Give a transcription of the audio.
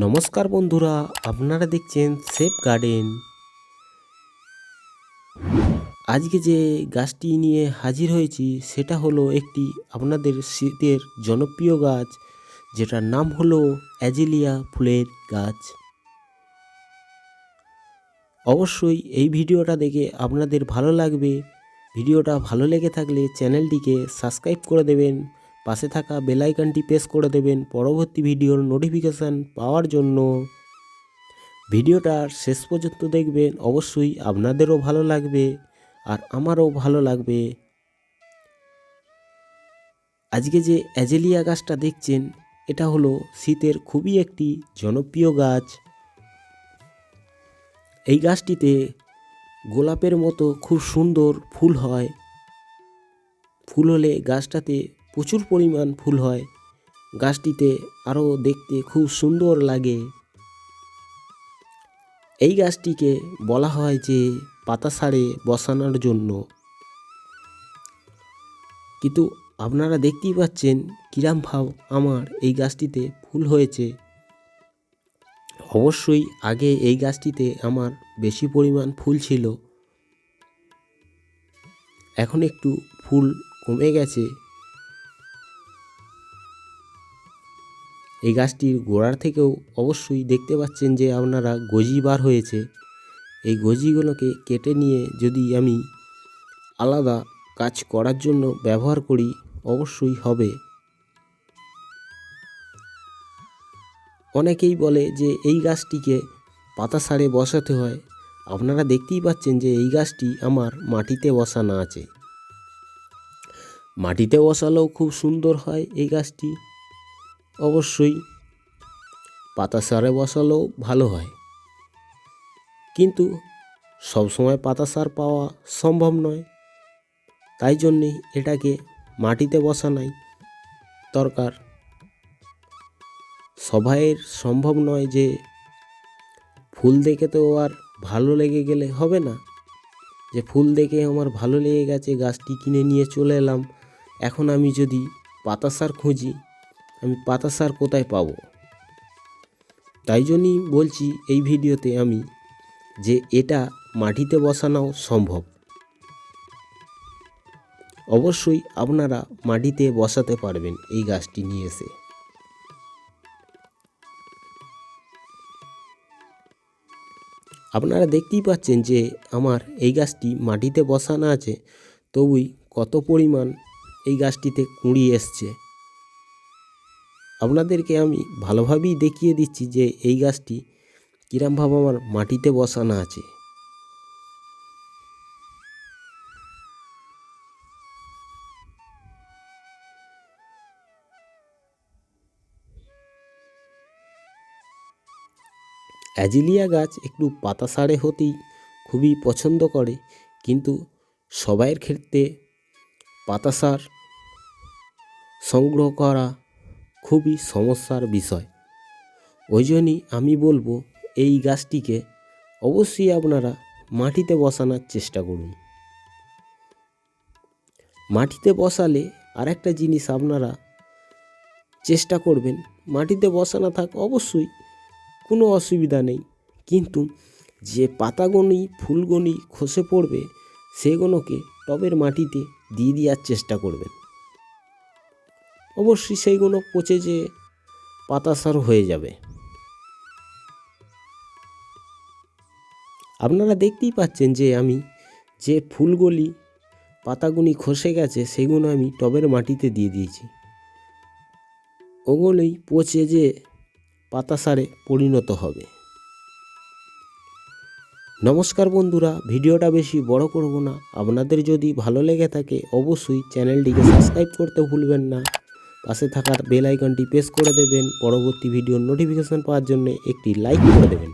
নমস্কার বন্ধুরা, আপনারা দেখছেন সেফ গার্ডেন। আজকে যে গাছটি নিয়ে হাজির হয়েছি সেটা হলো একটি আপনাদের শীতের জনপ্রিয় গাছ, যেটার নাম হলো অ্যাজিলিয়া ফুলের গাছ। অবশ্যই এই ভিডিওটা দেখে আপনাদের ভালো লাগবে। ভিডিওটা ভালো লেগে থাকলে চ্যানেলটিকে সাবস্ক্রাইব করে দেবেন, পাশে থাকা বেল আইকনটি প্রেস করে দেবেন পরবর্তী ভিডিওর নোটিফিকেশান পাওয়ার জন্য। ভিডিওটা শেষ পর্যন্ত দেখবেন, অবশ্যই আপনাদেরও ভালো লাগবে আর আমারও ভালো লাগবে। আজকে যে অ্যাজেলিয়া গাছটা দেখছেন এটা হলো শীতের খুবই একটি জনপ্রিয় গাছ। এই গাছটিতে গোলাপের মতো খুব সুন্দর ফুল হয়। ফুল হলে গাছটাতে প্রচুর পরিমাণ ফুল হয়। গাছটিতে আরও দেখতে খুব সুন্দর লাগে। এই গাছটিকে বলা হয় যে পাতাসারে বসানোর জন্য, কিন্তু আপনারা দেখতেই পাচ্ছেন কিরম ভাব আমার এই গাছটিতে ফুল হয়েছে। অবশ্যই আগে এই গাছটিতে আমার বেশি পরিমাণ ফুল ছিল, এখন একটু ফুল কমে গেছে। এই গাছটির গোড়ার থেকেও অবশ্যই দেখতে পাচ্ছেন যে আপনারা গজি বার হয়েছে। এই গজিগুলোকে কেটে নিয়ে যদি আমি আলাদা কাজ করার জন্য ব্যবহার করি অবশ্যই হবে। অনেকেই বলে যে এই গাছটিকে পাতাসারে বসাতে হয়। আপনারা দেখতেই পাচ্ছেন যে এই গাছটি আমার মাটিতে বসানো আছে। মাটিতে বসালেও খুব সুন্দর হয় এই গাছটি, অবশ্যই পাতাসারে বসালেও ভালো হয়, কিন্তু সবসময় পাতাসার পাওয়া সম্ভব নয়। তাই জন্যে এটাকে মাটিতে বসানোই দরকার। সবাইয়ের সম্ভব নয় যে ফুল দেখে তো আর ভালো লেগে গেলে হবে না, যে ফুল দেখে আমার ভালো লেগে গেছে গাছটি কিনে নিয়ে চলে এলাম, এখন আমি যদি পাতাসার খুঁজি আমি পাতাসার কোথায় পাবো? তাই জন্যই বলছি এই ভিডিওতে আমি যে এটা মাটিতে বসানোও সম্ভব। অবশ্যই আপনারা মাটিতে বসাতে পারবেন এই গাছটি নিয়ে এসে। আপনারা দেখতেই পাচ্ছেন যে আমার এই গাছটি মাটিতে বসানো আছে, তবুই কত পরিমাণ এই গাছটিতে কুঁড়ি এসছে। আপনাদেরকে আমি ভালোভাবেই দেখিয়ে দিচ্ছি যে এই গাছটি কিরমভাবে আমার মাটিতে বসানো আছে। অ্যাজিলিয়া গাছ একটু পাতাসারে হতেই খুবই পছন্দ করে, কিন্তু সবাইয়ের ক্ষেত্রে পাতাসার সংগ্রহ করা খুবই সমস্যার বিষয়। ওই জন্যই আমি বলবো এই গাছটিকে অবশ্যই আপনারা মাটিতে বসানোর চেষ্টা করুন। মাটিতে বসালে আরেকটা জিনিস আপনারা চেষ্টা করবেন, মাটিতে বসানো থাক অবশ্যই কোনো অসুবিধা নেই, কিন্তু যে পাতাগুলি ফুলগুলি খসে পড়বে সেগুলোকে টবের মাটিতে দিয়ে দেওয়ার চেষ্টা করবেন। অবশ্যই সেইগুলো পচে যে পাতাসার হয়ে যাবে। আপনারা দেখতেই পাচ্ছেন যে আমি যে ফুলগুলি পাতাগুলি খসে গেছে সেগুলো আমি টবের মাটিতে দিয়ে দিয়েছি, ওগুলোই পচে যে পাতাসারে পরিণত হবে। নমস্কার বন্ধুরা, ভিডিওটা বেশি বড় করব না। আপনাদের যদি ভালো লেগে থাকে অবশ্যই চ্যানেলটিকে সাবস্ক্রাইব করতে ভুলবেন না, পাশে থাকার বেল আইকনটি প্রেস করে দেবেন পরবর্তী ভিডিওর নোটিফিকেশান পাওয়ার জন্য একটি লাইক করে দেবেন।